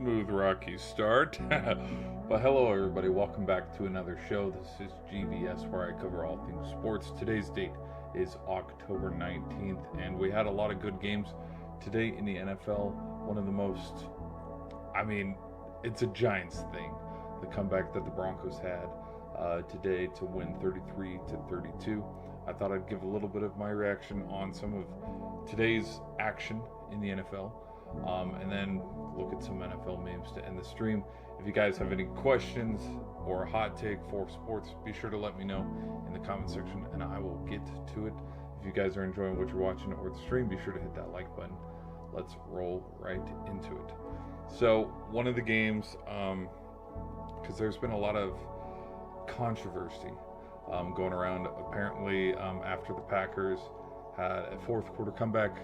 smooth, rocky start. Well, hello, everybody. Welcome back to another show. This is GVS, where I cover all things sports. Today's date is October 19th, and we had a lot of good games today in the NFL. One of the most, it's a Giants thing. The comeback that the Broncos had today to win 33-32. I thought I'd give a little bit of my reaction on some of today's action in the NFL. And then look at some NFL memes to end the stream. If you guys have any questions or a hot take for sports, be sure to let me know in the comment section and I will get to it. If you guys are enjoying what you're watching or the stream, be sure to hit that like button. Let's roll right into it. So, one of the games, because there's been a lot of controversy going around. Apparently, after the Packers had a fourth quarter comeback,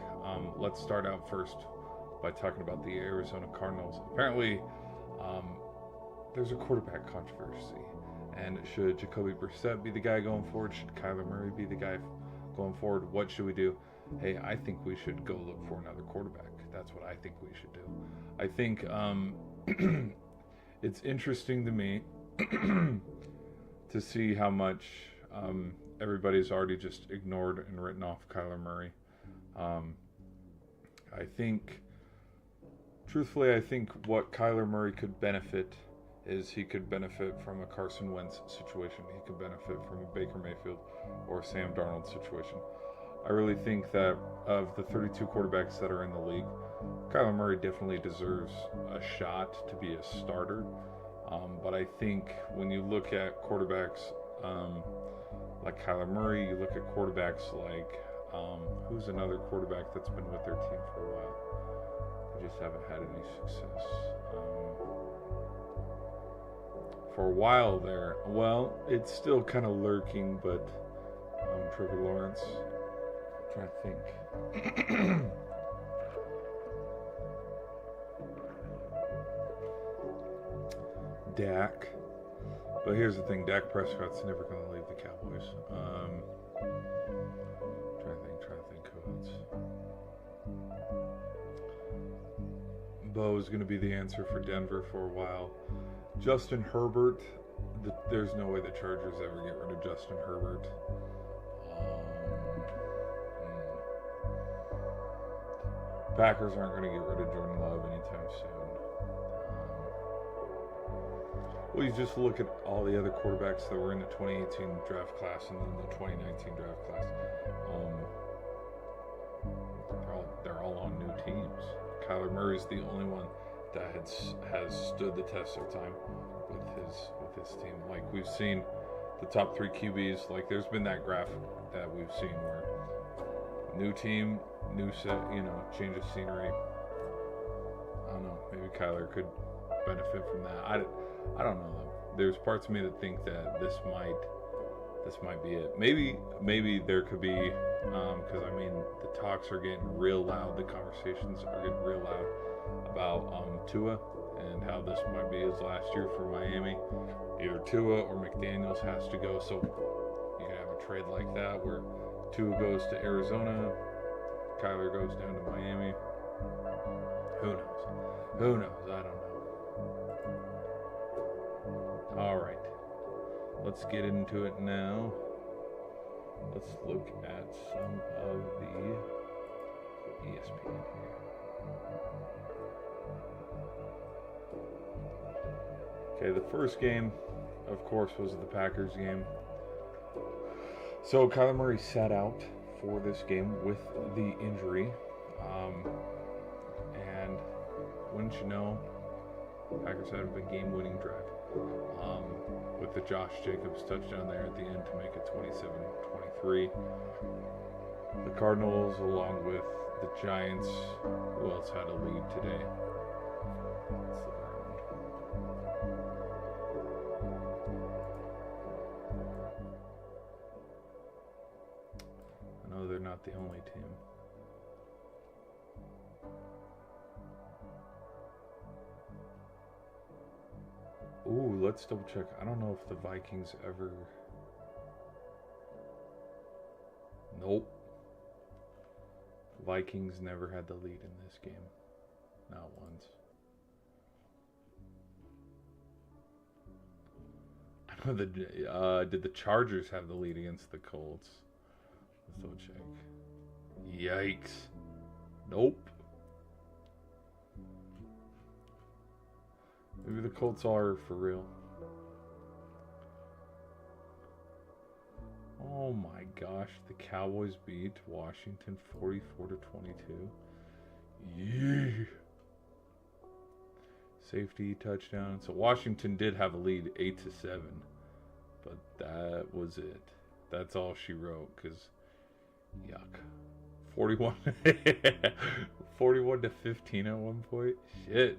let's start out first by talking about the Arizona Cardinals. Apparently, there's a quarterback controversy. And should Jacoby Brissett be the guy going forward? Should Kyler Murray be the guy going forward? What should we do? Hey, I think we should go look for another quarterback. That's what I think we should do. I think it's interesting to me to see how much everybody's already just ignored and written off Kyler Murray. Truthfully, I think what Kyler Murray could benefit is he could benefit from a Carson Wentz situation. He could benefit from a Baker Mayfield or Sam Darnold situation. I really think that of the 32 quarterbacks that are in the league, Kyler Murray definitely deserves a shot to be a starter. But I think when you look at quarterbacks like Kyler Murray, you look at quarterbacks like, who's another quarterback that's been with their team for a while? They just haven't had any success. For a while there, well, it's still kind of lurking, but Trevor Lawrence, I'm trying to think. Dak. But here's the thing, Dak Prescott's never going to leave the Cowboys. Trying to think who else. Bo is going to be the answer for Denver for a while. Justin Herbert, there's no way the Chargers ever get rid of Justin Herbert. Packers aren't going to get rid of Jordan Love anytime soon. Well, you just look at all the other quarterbacks that were in the 2018 draft class and then the 2019 draft class. They're all on new teams. Kyler Murray's the only one that has stood the test of time with his team. Like, we've seen the top 3 QBs. Like, there's been that graph that we've seen where new team, new set, change of scenery. I don't know. Maybe Kyler could benefit from that. I don't know though. There's parts of me that think that this might be it. Maybe there could be, because the talks are getting real loud. The conversations are getting real loud about Tua and how this might be his last year for Miami. Either Tua or McDaniels has to go. So you can have a trade like that where Tua goes to Arizona, Kyler goes down to Miami. Who knows? I don't know. All right, let's get into it now. Let's look at some of the ESPN here. Okay, the first game, of course, was the Packers game. So Kyler Murray sat out for this game with the injury. And wouldn't you know, Packers had a game-winning drive. With the Josh Jacobs touchdown there at the end to make it 27-23. The Cardinals, along with the Giants, who else had a lead today? Let's look around. I know they're not the only team. Ooh, let's double check. I don't know if the Vikings ever... Nope. Vikings never had the lead in this game. Not once. Did the Chargers have the lead against the Colts? Let's double check. Yikes. Nope. Maybe the Colts are for real. Oh my gosh, the Cowboys beat Washington 44-22. Yeah. Safety touchdown. So Washington did have a lead 8-7, but that was it. That's all she wrote. Cause yuck, 41-15 at one point. Shit.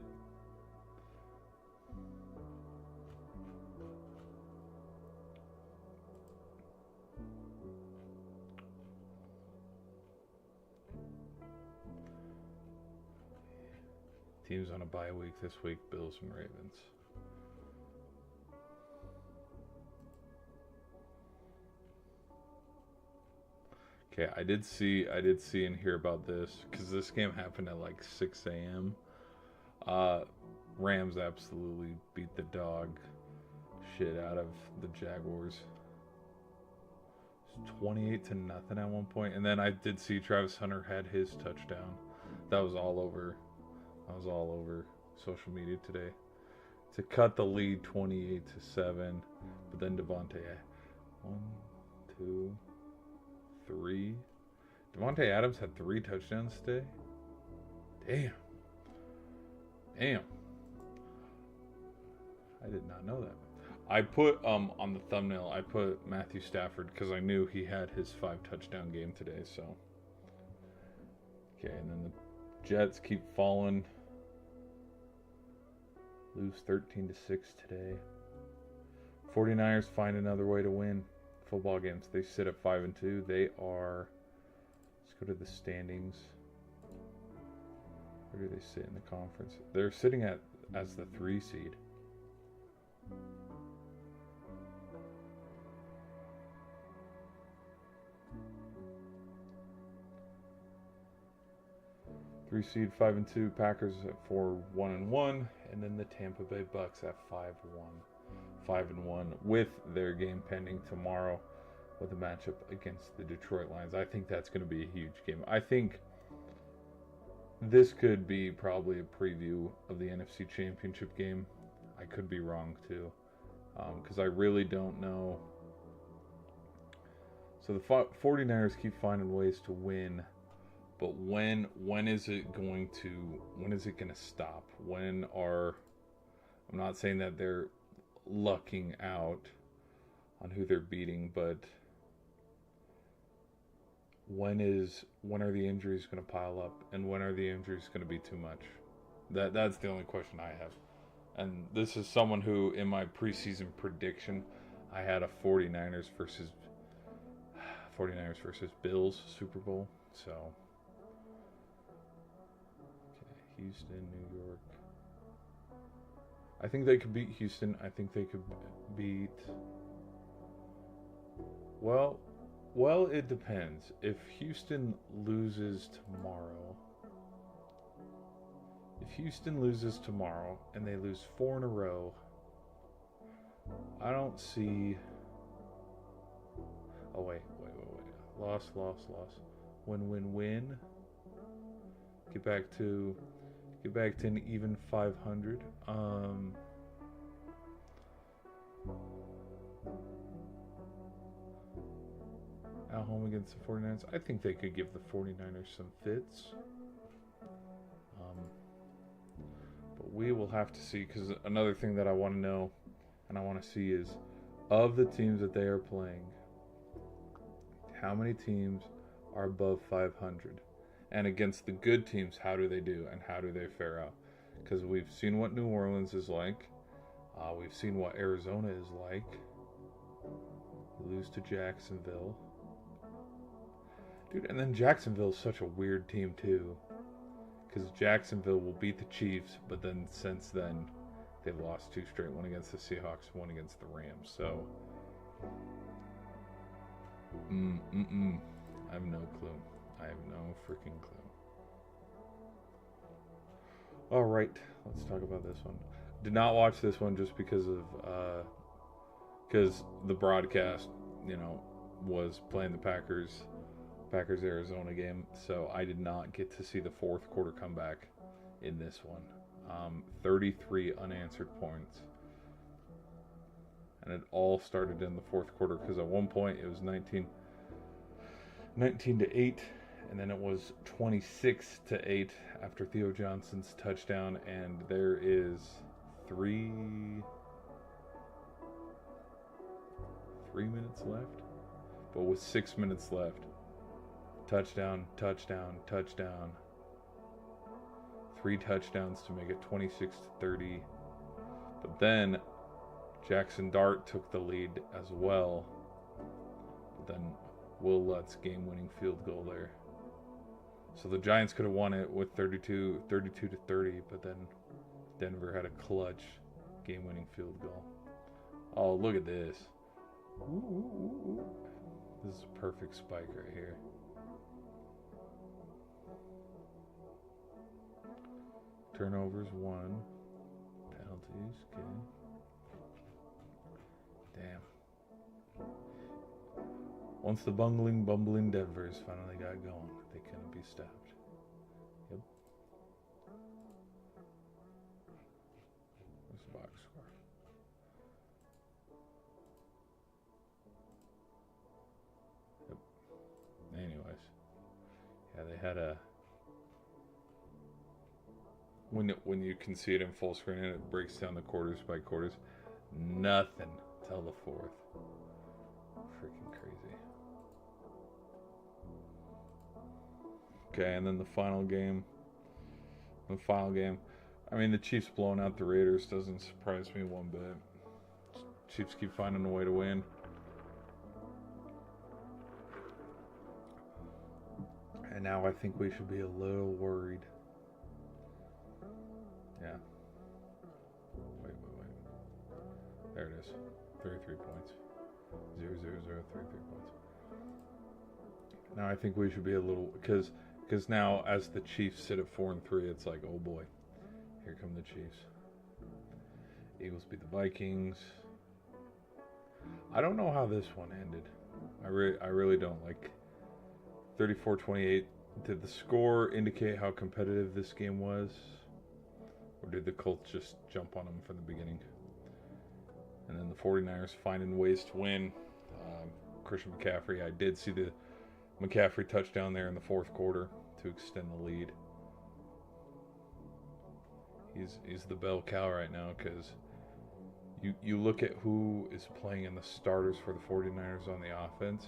Teams on a bye week this week, Bills and Ravens. Okay, I did see and hear about this because this game happened at like 6 a.m. Rams absolutely beat the dog shit out of the Jaguars. It's 28-0 at one point, and then I did see Travis Hunter had his touchdown. That was all over. I was all over social media today to cut the lead 28-7, but then Devontae, 1, 2, 3. Devontae Adams had 3 touchdowns today. Damn. I did not know that. I put on the thumbnail. I put Matthew Stafford because I knew he had his 5 touchdown game today. So okay, and then the Jets keep falling. Lose 13-6 today. 49ers find another way to win football games. They sit at 5-2. They are. Let's go to the standings. Where do they sit in the conference? They're sitting at as the 3 seed. Three seed 5-2, Packers at 4-1-1, and then the Tampa Bay Bucks at 5-1 with their game pending tomorrow with a matchup against the Detroit Lions. I think that's going to be a huge game. I think this could be probably a preview of the NFC Championship game. I could be wrong too, because I really don't know. So the 49ers keep finding ways to win. But when is it going to stop? I'm not saying that they're lucking out on who they're beating, but when are the injuries going to pile up, and when are the injuries going to be too much? That's the only question I have. And this is someone who, in my preseason prediction, I had a 49ers versus Bills Super Bowl. So Houston, New York. I think they could beat Houston. I think they could beat. Well, it depends. If Houston loses tomorrow, and they lose 4 in a row, I don't see. Oh wait. Loss. Win. Get back to an even 500. At home against the 49ers. I think they could give the 49ers some fits. But we will have to see, because another thing that I want to know and I want to see is, of the teams that they are playing, how many teams are above 500? And against the good teams, how do they do, and how do they fare out? Because we've seen what New Orleans is like. We've seen what Arizona is like. Lose to Jacksonville. Dude, and then Jacksonville is such a weird team, too. Because Jacksonville will beat the Chiefs, but then since then, they've lost 2 straight. One against the Seahawks, one against the Rams. So, I have no clue. I have no freaking clue. Alright, let's talk about this one. Did not watch this one just because of because the broadcast, was playing the Packers Arizona game, so I did not get to see the fourth quarter comeback in this one. 33 unanswered points, and it all started in the fourth quarter because at one point it was 19 to 8, and then it was 26 to 8 after Theo Johnson's touchdown, and there is three minutes left, but with 6 minutes left, touchdown, 3 touchdowns to make it 26-30. But then Jackson Dart took the lead as well. But then Will Lutz game-winning field goal there. So the Giants could have won it with 32 to 30, but then Denver had a clutch game-winning field goal. Oh, look at this. Ooh. This is a perfect spike right here. Turnovers 1. Penalties, okay. Damn. Once the bumbling Denvers finally got going, they couldn't be stopped. Yep. Where's the box score? Yep. Anyways. Yeah, they had a... When you can see it in full screen and it breaks down the quarters by quarters, nothing till the fourth. Freaking crazy. Okay, and then the final game. I mean, the Chiefs blowing out the Raiders doesn't surprise me one bit. Chiefs keep finding a way to win. And now I think we should be a little worried. Yeah. Wait. There it is. 33 points. 0, 0, 0, 33 points. Now I think we should be a little... Because now as the Chiefs sit at 4-3, it's like, oh boy. Here come the Chiefs. Eagles beat the Vikings. I don't know how this one ended. I really don't. Like, 34-28. Did the score indicate how competitive this game was? Or did the Colts just jump on them from the beginning? And then the 49ers finding ways to win. Christian McCaffrey, I did see the McCaffrey touchdown there in the fourth quarter to extend the lead. He's the bell cow right now because you look at who is playing in the starters for the 49ers on the offense.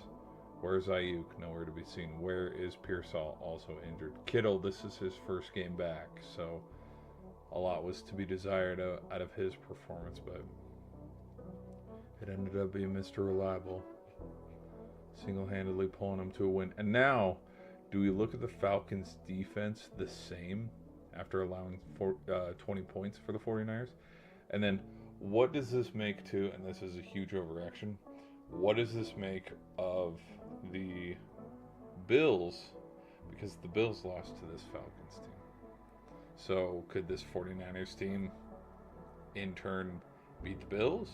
Where's Ayuk? Nowhere to be seen. Where is Pearsall? Also injured. Kittle, this is his first game back, so a lot was to be desired out of his performance, but it ended up being Mr. Reliable, single-handedly pulling him to a win. And now, do we look at the Falcons' defense the same after allowing 20 points for the 49ers? And then, what does this make to, and this is a huge overreaction, what does this make of the Bills? Because the Bills lost to this Falcons team. So, could this 49ers team, in turn, beat the Bills?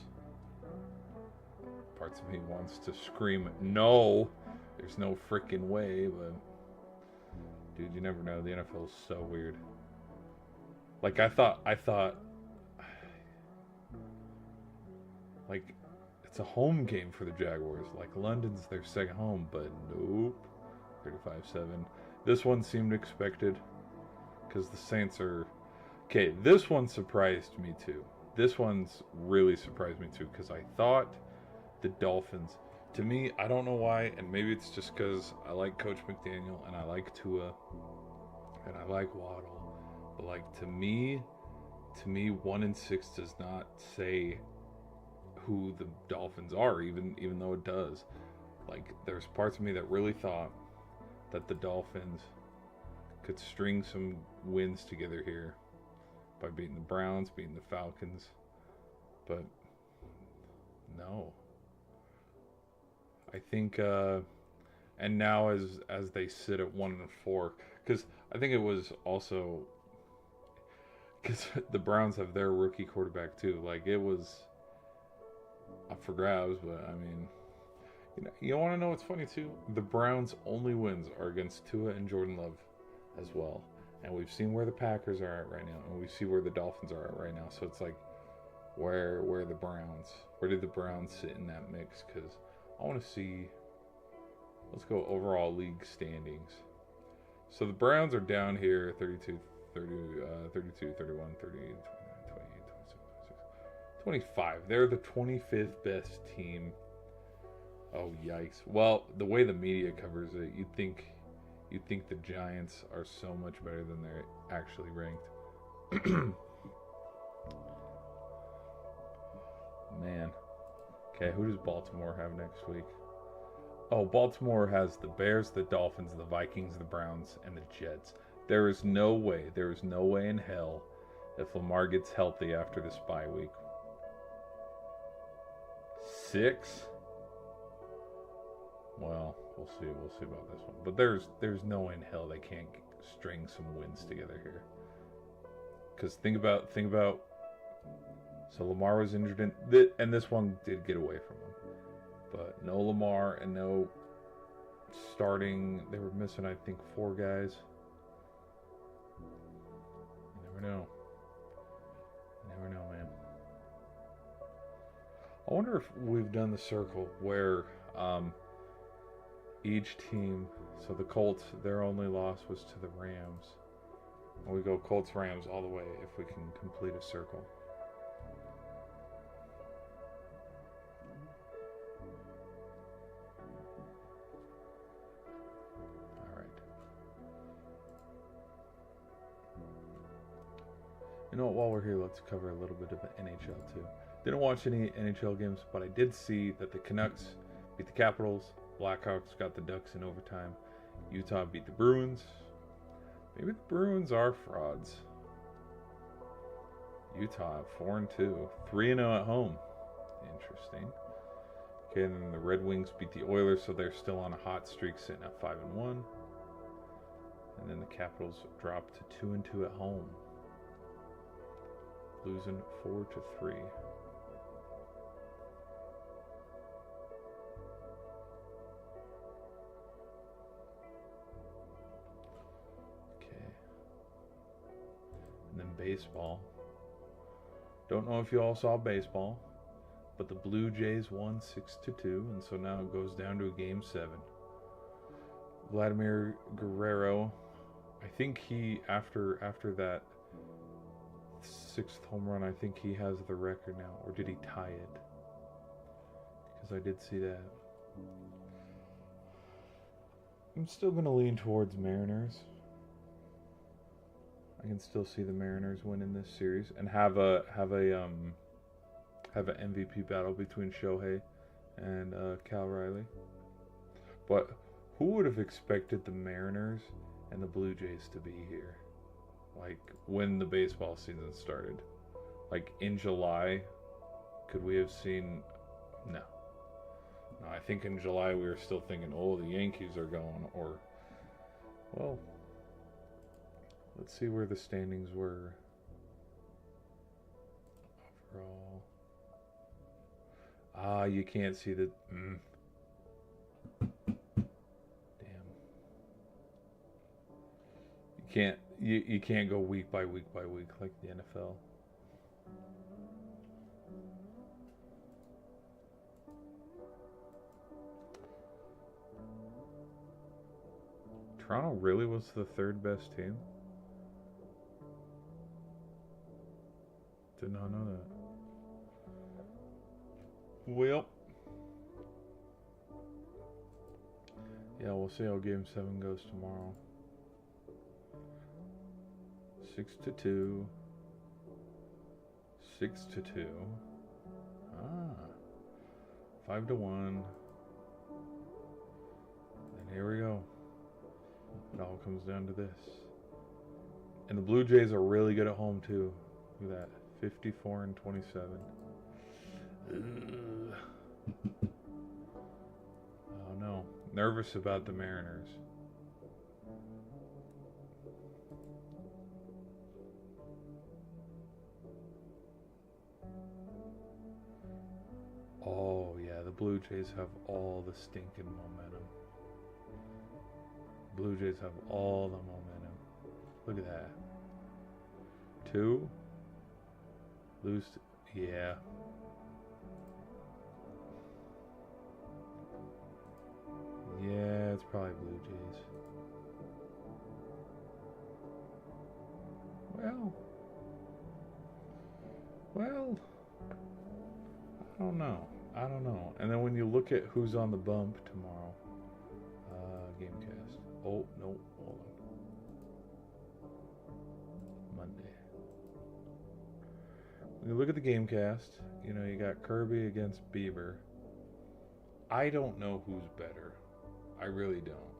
Parts of me wants to scream, no! There's no freaking way, but... Dude, you never know. The NFL is so weird. Like, I thought... Like, it's a home game for the Jaguars. Like, London's their second home, but nope. 35-7. This one seemed expected. Because the Saints are... Okay, this one surprised me too. This one's really surprised me too. Because I thought the Dolphins... To me, I don't know why. And maybe it's just because I like Coach McDaniel. And I like Tua. And I like Waddle. But like, to me 1-6 does not say who the Dolphins are. Even though it does. Like, there's parts of me that really thought that the Dolphins could string some wins together here by beating the Browns, beating the Falcons, but no. I think, and now as they sit at 1-4, because I think it was also because the Browns have their rookie quarterback too. Like, it was up for grabs. But I mean, you want to know what's funny too? The Browns' only wins are against Tua and Jordan Love, as well. And we've seen where the Packers are at right now, and we see where the Dolphins are at right now. So it's like, where the Browns? Where did the Browns sit in that mix? Because I want to see. Let's go overall league standings. So the Browns are down here 32, 30, 32, 31, 30, 29, 28, 27, 26, 25. They're the 25th best team. Oh, yikes. Well, the way the media covers it, you'd think the Giants are so much better than they're actually ranked. Man. Okay, who does Baltimore have next week? Oh, Baltimore has the Bears, the Dolphins, the Vikings, the Browns, and the Jets. There is no way in hell if Lamar gets healthy after this bye week. 6? Well, we'll see. We'll see about this one. But there's no way in hell they can't string some wins together here. Because think about. So Lamar was injured and this one did get away from him. But no Lamar and no starting. They were missing, I think, 4 guys. You never know. You never know, man. I wonder if we've done the circle where each team. So the Colts, their only loss was to the Rams. And we go Colts-Rams all the way if we can complete a circle. You know what, while we're here, let's cover a little bit of the NHL too. Didn't watch any NHL games, but I did see that the Canucks beat the Capitals, Blackhawks got the Ducks in overtime, Utah beat the Bruins. Maybe the Bruins are frauds. Utah 4-2, 3-0 at home. Interesting. Okay, and then the Red Wings beat the Oilers, so they're still on a hot streak, sitting at 5-1. And then the Capitals dropped to 2-2 at home, losing 4-3. Okay. And then baseball. Don't know if you all saw baseball, but the Blue Jays won 6-2, and so now it goes down to a game 7. Vladimir Guerrero, I think he after that 6th home run, I think he has the record now, or did he tie it? Because I did see that. I'm still gonna lean towards Mariners. I can still see the Mariners winning this series and have an MVP battle between Shohei and Cal Riley. But who would have expected the Mariners and the Blue Jays to be here? Like, when the baseball season started. Like, in July, could we have seen... No, I think in July we were still thinking, oh, the Yankees are going, or... Well, let's see where the standings were overall. You can't see the... You can't go week by week like the NFL. Toronto really was the 3rd best team? Did not know that. Well, yeah, we'll see how Game 7 goes tomorrow. 6-2. 6-2. 5-1. And here we go. It all comes down to this. And the Blue Jays are really good at home too. Look at that. 54-27. Oh no. Nervous about the Mariners. Blue Jays have all the stinking momentum. Blue Jays have all the momentum. Look at that. 2. Lose. Yeah. Yeah, it's probably Blue Jays. Well, I don't know. And then when you look at who's on the bump tomorrow, Gamecast. Oh, no, hold on. Monday. When you look at the Gamecast, you got Kirby against Bieber. I don't know who's better. I really don't.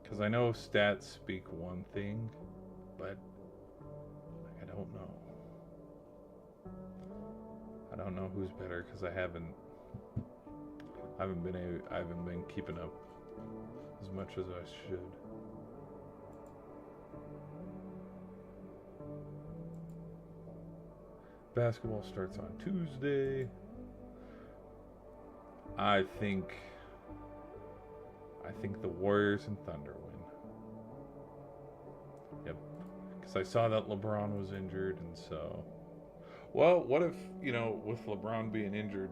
Because I know stats speak one thing, but I don't know. I don't know who's better because I haven't been keeping up as much as I should. Basketball starts on Tuesday. I think the Warriors and Thunder win. Yep. Because I saw that LeBron was injured, and so... Well, what if, with LeBron being injured,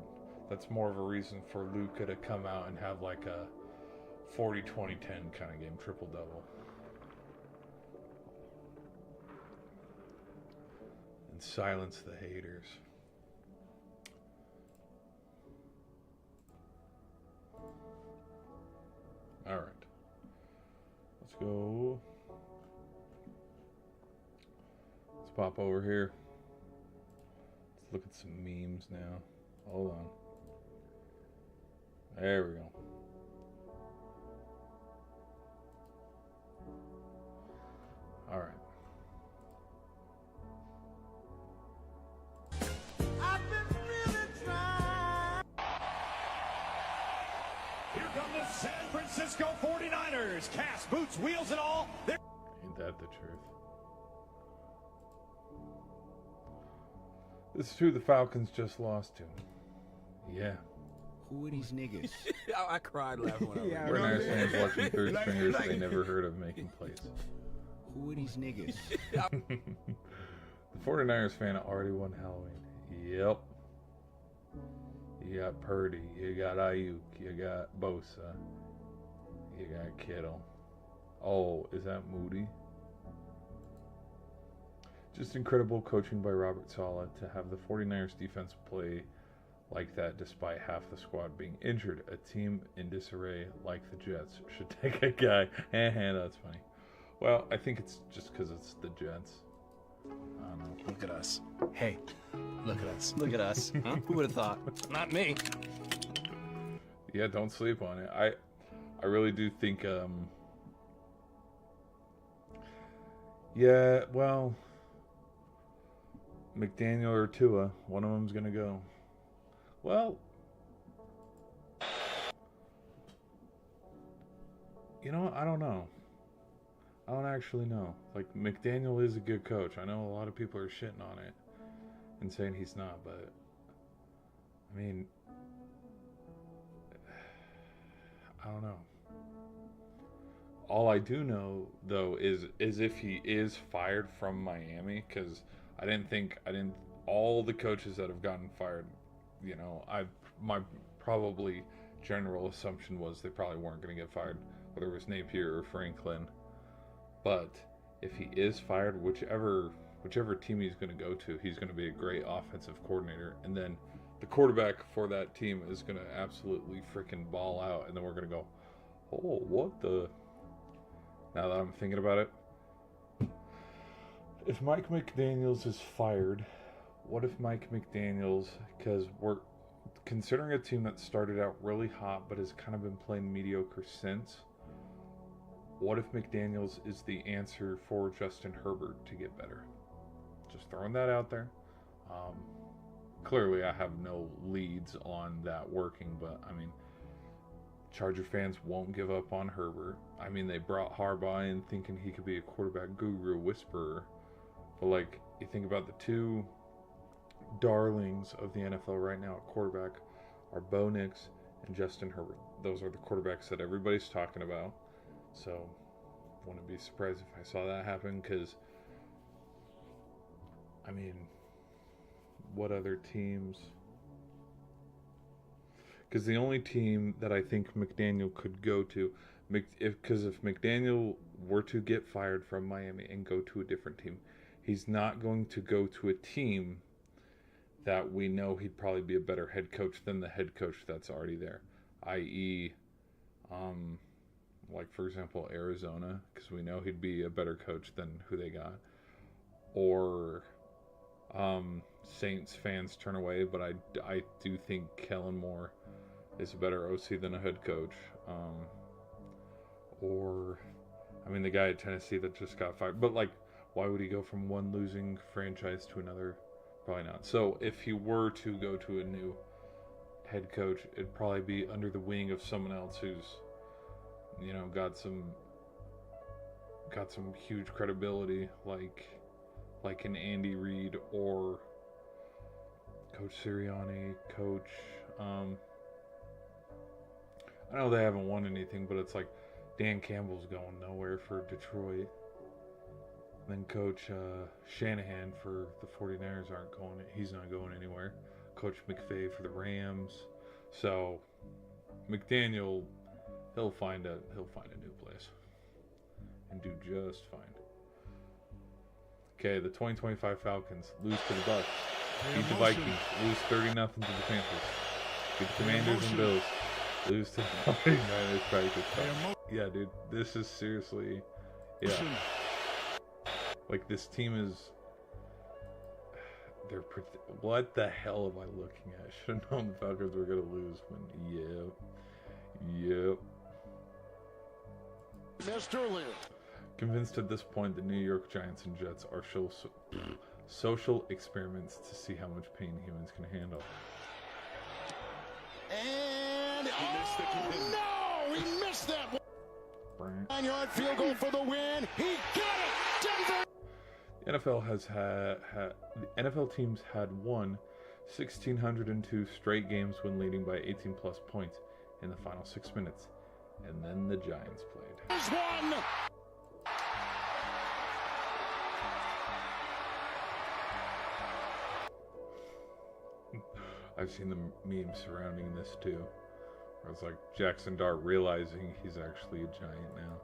that's more of a reason for Luka to come out and have like a 40-20-10 kind of game, triple-double. And silence the haters. All right. Let's go. Let's pop over here. Let's look at some memes now. Hold on. There we go. All right. I've been really trying. Here come the San Francisco 49ers. Cast, boots, wheels, and all. Ain't that the truth? This is who the Falcons just lost to. Yeah. Who are these niggas? I cried laughing when I read We're Niners fans watching third stringers they never heard of making plays. Who are these niggas? The 49ers fan already won Halloween. Yep. You got Purdy, you got Ayuk, you got Bosa, you got Kittle. Oh, is that Moody? Just incredible coaching by Robert Saleh to have the 49ers defense play like that despite half the squad being injured. A team in disarray like the Jets should take a guy. That's funny. Well, I think it's just because it's the Jets. I don't know. Look at us. Hey, look at us. Look at us. Huh? Who would have thought? Not me. Yeah, don't sleep on it. I really do think yeah, well, McDaniel or Tua, one of them's gonna go. Well, I don't know. I don't actually know. Like, McDaniel is a good coach. I know a lot of people are shitting on it and saying he's not, but I mean, I don't know. All I do know, though, is if he is fired from Miami, because all the coaches that have gotten fired, my probably general assumption was they probably weren't going to get fired, whether it was Napier or Franklin. But if he is fired, whichever team he's going to go to, he's going to be a great offensive coordinator, and then the quarterback for that team is going to absolutely freaking ball out, and then we're going to go, oh, what the... Now that I'm thinking about it, if Mike McDaniels is fired, what if Mike McDaniels, because we're considering a team that started out really hot but has kind of been playing mediocre since, what if McDaniels is the answer for Justin Herbert to get better? Just throwing that out there. Clearly I have no leads on that working, but I mean, Charger fans won't give up on Herbert. I mean, they brought Harbaugh in thinking he could be a quarterback guru whisperer. But, like, you think about the darlings of the NFL right now at quarterback are Bo Nix and Justin Herbert. Those are the quarterbacks that everybody's talking about. So, wouldn't be surprised if I saw that happen because, I mean, what other teams? Because the only team that I think McDaniel could go to, because if McDaniel were to get fired from Miami and go to a different team, he's not going to go to a team that we know he'd probably be a better head coach than the head coach that's already there, i.e., like for example Arizona, because we know he'd be a better coach than who they got, or Saints fans turn away, but I do think Kellen Moore is a better OC than a head coach. Or, I mean, the guy at Tennessee that just got fired. But, like, why would he go from one losing franchise to another? Probably not. So, if he were to go to a new head coach, it'd probably be under the wing of someone else who's, you know, got some huge credibility, like an Andy Reid or Coach Sirianni, I know they haven't won anything, but it's like Dan Campbell's going nowhere for Detroit. Then Coach Shanahan for the 49ers he's not going anywhere. Coach McVay for the Rams. So McDaniel, he'll find a new place and do just fine. Okay, the 2025 Falcons lose to the Bucs. Beat the Vikings, lose 30-0 to the Panthers. Beat the Commanders and Bills. Lose to the 49ers practice. Yeah, dude, this is seriously, yeah. Like, this team is, what the hell am I looking at? Should have known the Falcons were going to lose when, yep. Mr. Lou. Convinced at this point the New York Giants and Jets are social experiments to see how much pain humans can handle. And no, he missed that 9-yard field goal for the win. He got it. Denver. The NFL teams had won 1,602 straight games when leading by 18 plus points in the final 6 minutes, and then the Giants played. There's one. I've seen the memes surrounding this too. Where it's like Jackson Dart realizing he's actually a giant now.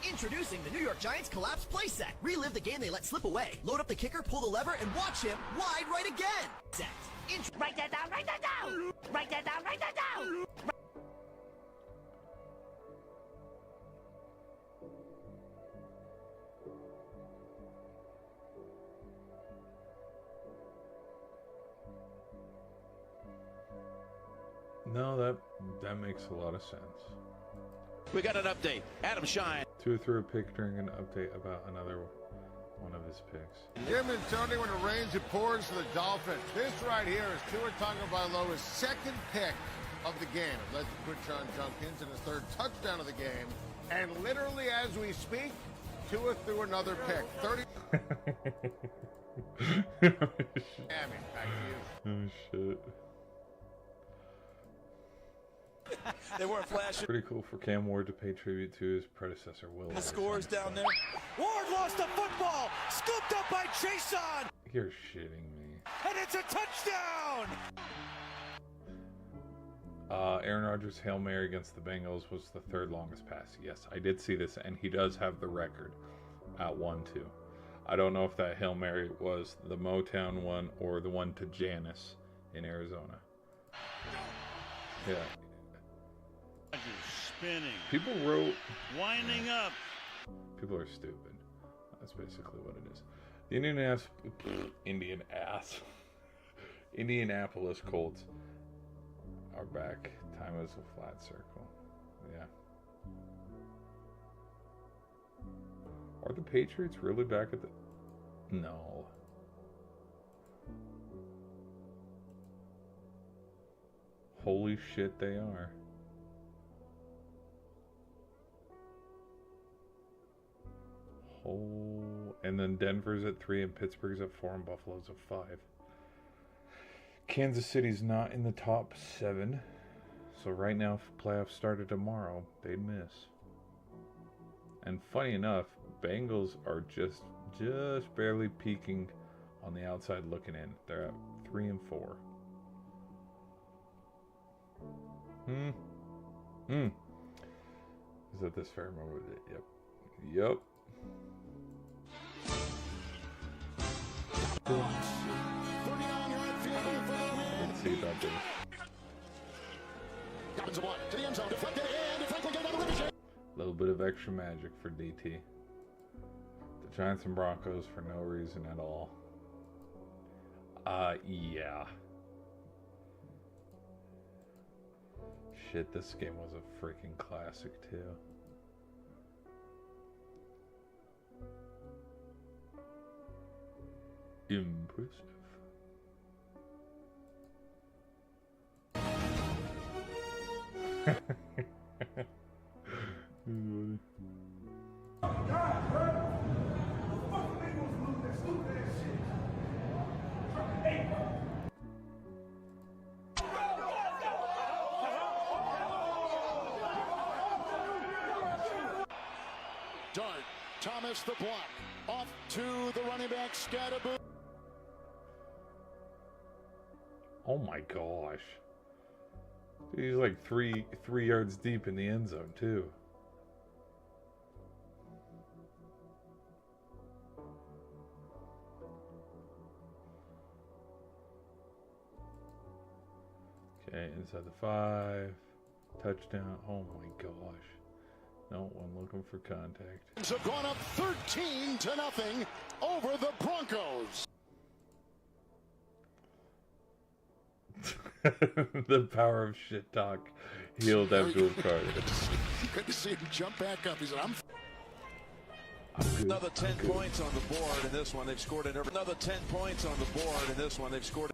Introducing the New York Giants Collapse Playset. Relive the game they let slip away. Load up the kicker, pull the lever, and watch him wide right again. Set. Write that down, write that down! Write that down, write that down! No, that makes a lot of sense. We got an update. Adam Shine. Tua threw a pick during an update about another one of his picks. Jim and Tony, when it rains, it pours for the Dolphins. This right here is Tua Tagovailoa's second pick of the game. It led to Quinshon Judkins in his third touchdown of the game. And literally as we speak, Tua threw another pick. 30. Miami, back to you. Oh, shit. They weren't flashing. Pretty cool for Cam Ward to pay tribute to his predecessor, Will. The scores down there. Ward lost the football. Scooped up by Chason. You're shitting me. And it's a touchdown. Aaron Rodgers' Hail Mary against the Bengals was the third longest pass. Yes, I did see this, and he does have the record at 1-2. I don't know if that Hail Mary was the Motown one or the one to Janice in Arizona. Yeah. Spinning. People wrote... Winding up. People are stupid. That's basically what it is. The Indianapolis Colts are back. Time is a flat circle. Yeah. Are the Patriots really back at the... No. Holy shit, they are. Oh, and then Denver's at 3 and Pittsburgh's at 4 and Buffalo's at 5. Kansas City's not in the top 7. So right now, if playoffs started tomorrow, they'd miss. And funny enough, Bengals are just barely peeking on the outside looking in. They're at 3 and 4. Is that this fair moment? Yep. Let's see about this. A little bit of extra magic for DT. The Giants and Broncos for no reason at all. Yeah. Shit, this game was a freaking classic too. Impressive. Dart, Thomas the block, off to the running back, Scatterboo. Oh my gosh. He's like three yards deep in the end zone too. Okay, inside the 5. Touchdown. Oh my gosh. No, I'm looking for contact. Have gone up 13-0 over the Broncos. The power of shit talk healed Abdul Carter. Good to see him jump back up. He said, I'm good. Another 10 points on the board in this one. They've scored another 10 points on the board in this one. They've scored.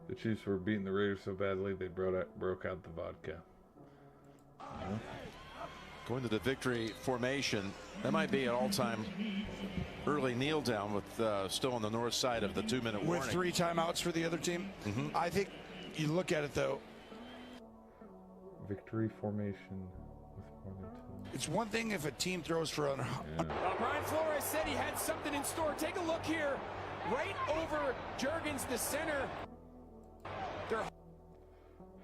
The Chiefs were beating the Raiders so badly they broke out the vodka. Going to the victory formation. That might be an all-time early kneel down with still on the north side of the 2-minute warning. With 3 timeouts for the other team. I think you look at it though. Victory formation with more than 2. It's one thing if a team throws for an. Brian Flores said he had something in store. Take a look here. Right over Juergens, the center.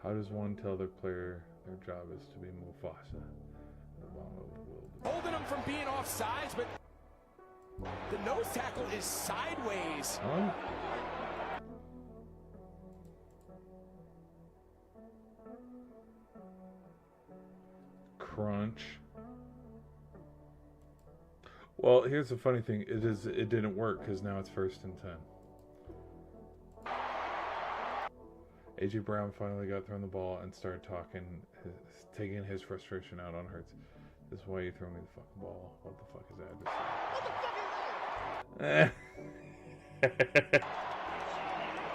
How does one tell their player their job is to be Mufasa? Holding him from being off sides, but the nose tackle is sideways. Huh? Crunch. Well, here's the funny thing. It didn't work because now it's 1st and 10. A.J. Brown finally got thrown the ball and started taking his frustration out on Hurts. This is why you throw me the fucking ball. What the fuck is that?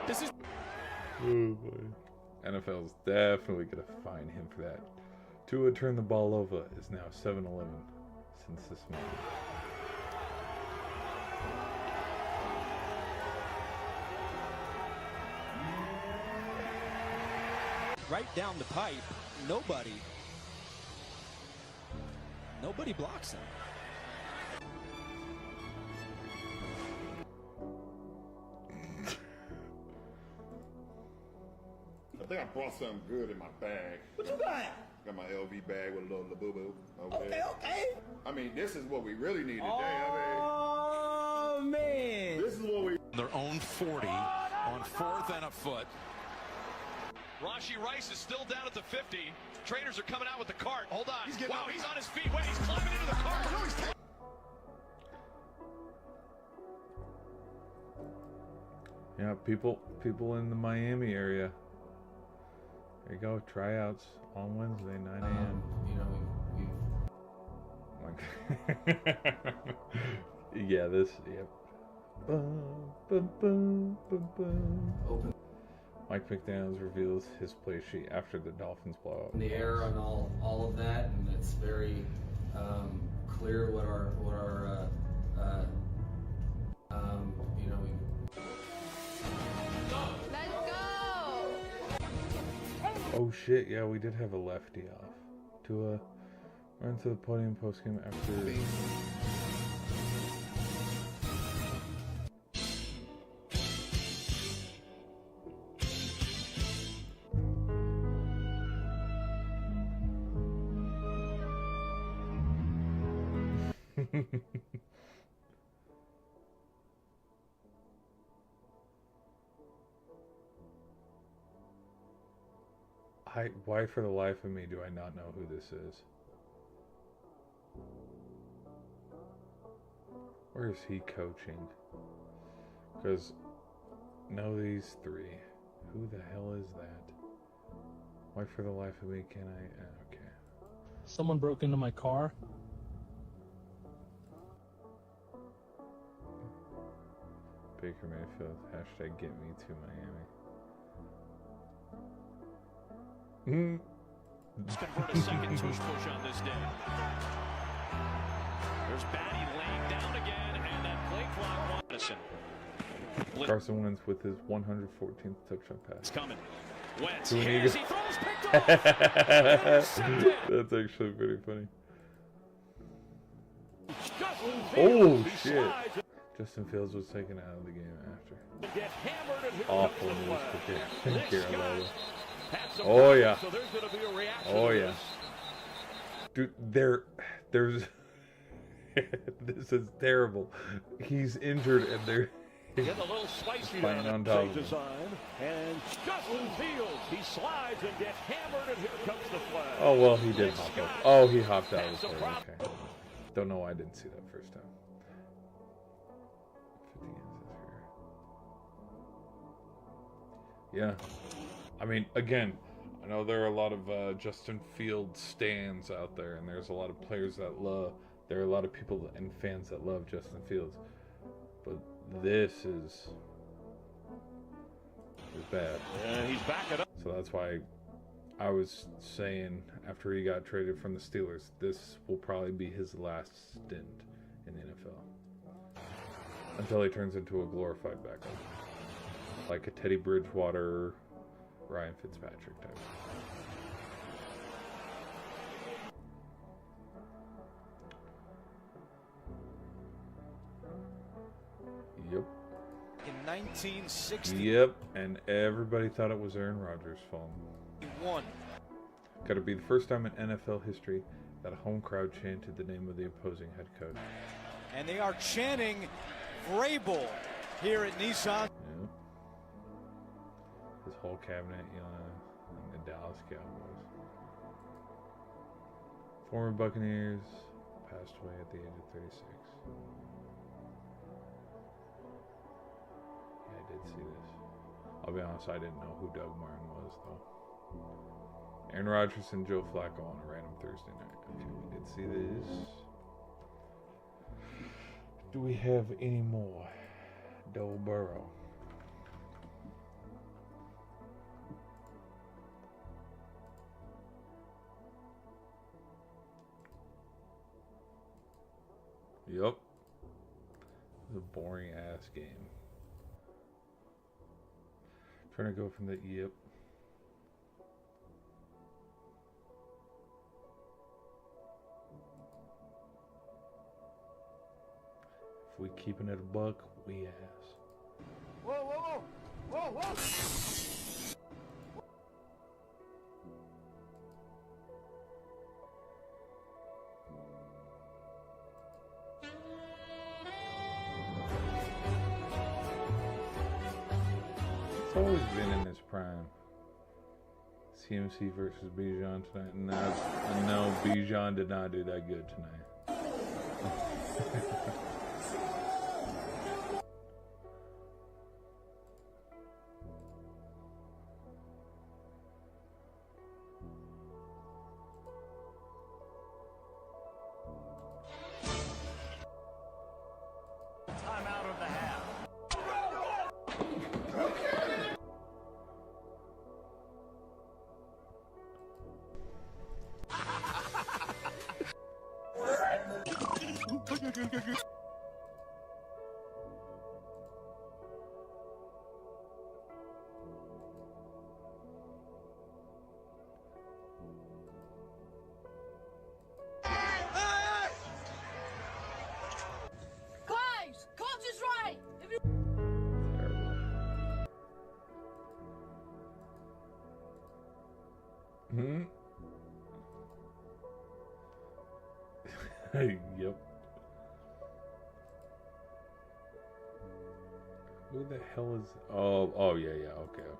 This is. Oh boy. NFL's definitely gonna fine him for that. Tua turned the ball over is now 7-11 since this morning. Right down the pipe, nobody blocks him. I think I brought something good in my bag. What you got? Got my LV bag with a little boo-boo over Okay, there. okay. I mean, this is what we really need today. Oh, man. This is what we... Their own 40 on 4th and a foot. Rashee Rice is still down at the 50. Trainers are coming out with the cart. Hold on. He's on his feet. Wait, he's climbing into the cart. Yeah, people in the Miami area. There you go, tryouts on Wednesday, 9 a.m. Yeah, yep. Mike McDaniels reveals his play sheet after the Dolphins blowout. The air and all of that, and it's very clear what our you know. Oh shit! Yeah, we did have a lefty off. Tua ran to the podium postgame after. Why for the life of me do I not know who this is? Where is he coaching? Because know these three. Who the hell is that? Why for the life of me can I? Okay. Someone broke into my car. Baker Mayfield. Hashtag get me to Miami. Let's convert a second tush push on this day. There's Batty laying down again, and that play clock. Madison. Carson Wentz with his 114th touchdown pass. It's coming. Wentz. To an He Eagle. throws picked off. That's actually pretty funny. Justin Oh Fields, he shit! slides Justin Fields was taken out of the game after. and get hammered, and here Awful comes the news flag. for This guy Carolina. had some Oh power, yeah. So there's going to be a reaction Oh to yeah. this. Dude, there's this is terrible. He's injured and they're Get a little spicy playing down on at top play of him. design. And Justin Fields, he slides and gets hammered, and here comes the flag. Oh well, he did Nick hop Scott up. Oh, he hopped out of has the the play. prop. Okay. Don't know why I didn't see that first time. 50 games this year. Yeah. I mean, again, I know there are a lot of Justin Fields stands out there, and there's a lot of players that love. There are a lot of people and fans that love Justin Fields, but this is bad. Yeah, he's backing up. So that's why I was saying after he got traded from the Steelers, this will probably be his last stint in the NFL until he turns into a glorified backup, like a Teddy Bridgewater, Ryan Fitzpatrick type. Yep. In 1960. Yep, and everybody thought it was Aaron Rodgers' fault. Got to be the first time in NFL history that a home crowd chanted the name of the opposing head coach. And they are chanting Vrabel here at Nissan. Yep. His whole cabinet yelling the Dallas Cowboys. Former Buccaneers passed away at the age of 36. Yeah, I did see this. I'll be honest, I didn't know who Doug Martin was, though. Aaron Rodgers and Joe Flacco on a random Thursday night. Okay, we did see this. Do we have any more? Joe Burrow. Yep. It's a boring ass game. Trying to go from the yep. If we keeping it a buck, we ass. Whoa, whoa, whoa! Whoa, whoa! It's always been in his prime. CMC versus Bijan tonight. No, Bijan did not do that good tonight. Time out of the half. Guys, coach is right. If you Hmm. Yep. Who the hell is? Oh yeah. Okay.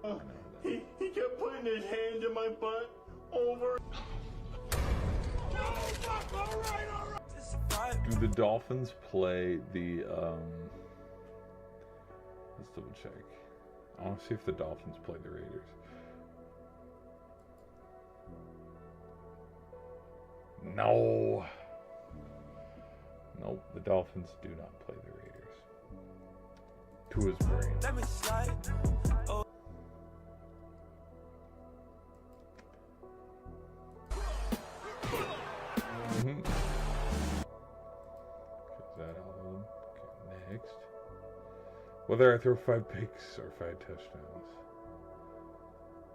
I know that. He kept putting his hand in my butt over. Do the Dolphins play the let's double check. I want to see if the Dolphins play the Raiders. No. Nope, the Dolphins do not play the Raiders. To his brain. Let me slide. Oh. Mm-hmm. That all. Okay, next. Whether I throw 5 picks or 5 touchdowns.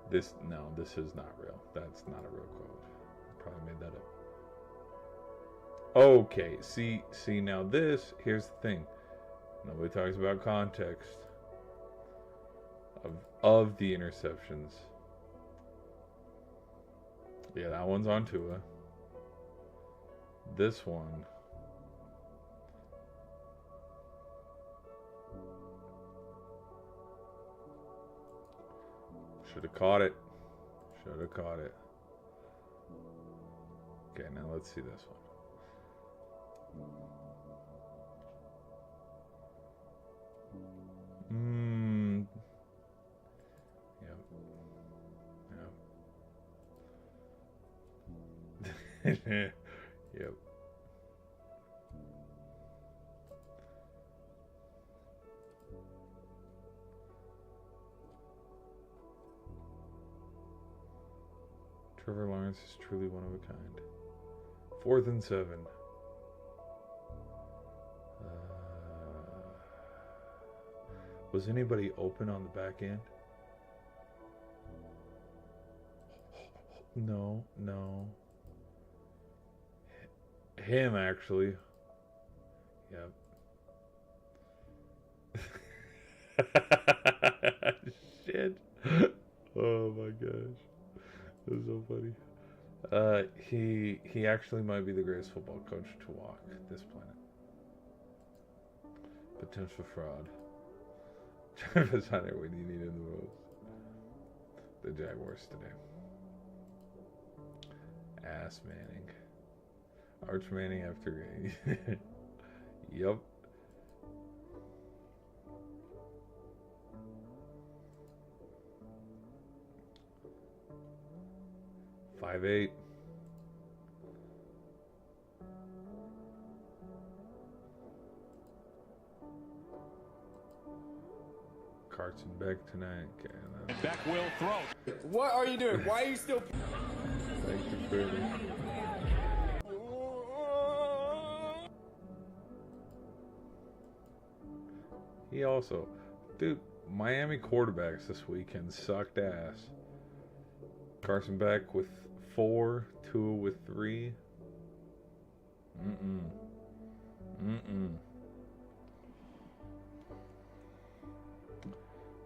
This is not real. That's not a real quote. I probably made that up. Okay, see now this, here's the thing. Nobody talks about context of the interceptions. Yeah, that one's on Tua. This one should have caught it. Should have caught it. Okay, now let's see this one. Yep. Yep. Trevor Lawrence is truly one of a kind. 4th and 7. Was anybody open on the back end? No. Him, actually. Yep. Shit. Oh my gosh. That's so funny. He actually might be the greatest football coach to walk this planet. Potential fraud. Travis Hunter when you need him the most. The Jaguars today. Ass Manning. Arch Manning after Yep. Five 8. Carson Beck tonight. Okay, Beck will throw. What are you doing? Why are you still? Thank you, Brady. He also, dude, Miami quarterbacks this weekend sucked ass. Carson Beck with 4, Tua with 3.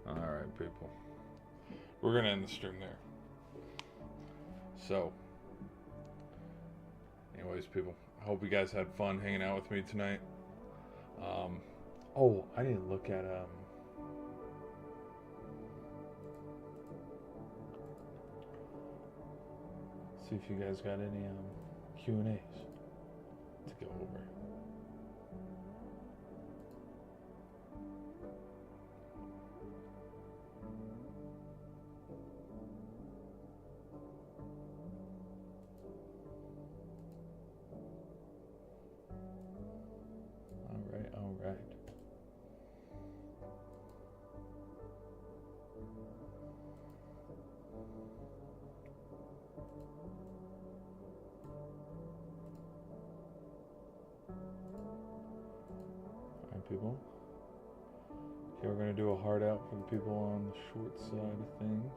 Alright, people. We're going to end the stream there. So, anyways, people, I hope you guys had fun hanging out with me tonight. Oh, I didn't look at, see if you guys got any, Q&As to go over. All right. people. Okay, we're going to do a hard out for the people on the short side of things.